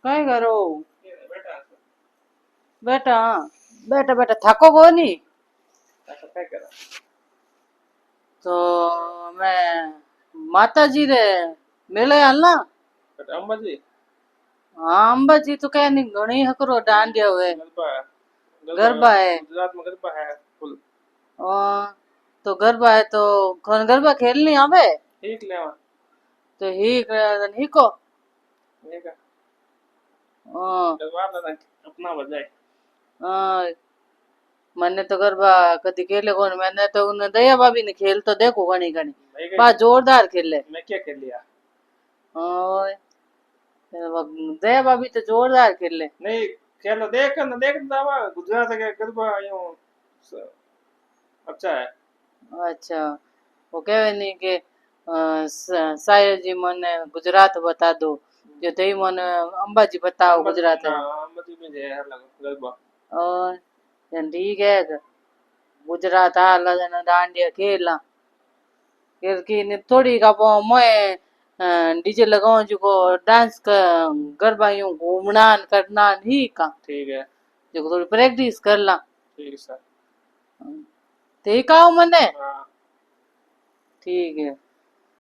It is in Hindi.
कई करो बेटा बेटा बेटा बेटा थको को नहीं ऐसा क्या करा तो मैं माता जी रे मेले हालना बेटा अंबाजी हाँ अंबाजी तो क्या नहीं घणी हकरो डांडिया हुए गरबा गरबा है गुजरात में गरबा है फुल तो गरबा है तो कौन गरबा खेलनी आवे ठीक ले तो ही को ये का हाँ, गरबा ना अपना बजाए हाँ, मैंने तो गरबा कदी खेले कौन मैंने तो उन्हें दया भाभी ने खेल तो देखो घनी घनी मैं बा क्या जोरदार खेले मैं क्या खेल लिया ओए दया भाभी तो जोरदार खेले नहीं खेलो देख दावा गुजरात के गरबा यूं स- अच्छा है अच्छा वो कहे नहीं कि साहिर जी मने गुजरात बता दो जो तई मने अंबाजी बताओ गुजरात है हाँ अंबाजी में है अलग गरबा और ठीक है गुजरात हाल डांडिया खेला फिर की थोड़ी का पो मैं डीजे लगाऊं जो डांस का गरबा यूं घूमना करना ही का ठीक है जो थोड़ी प्रैक्टिस कर ला ठीक है सर ठीक आओ मने हाँ ठीक है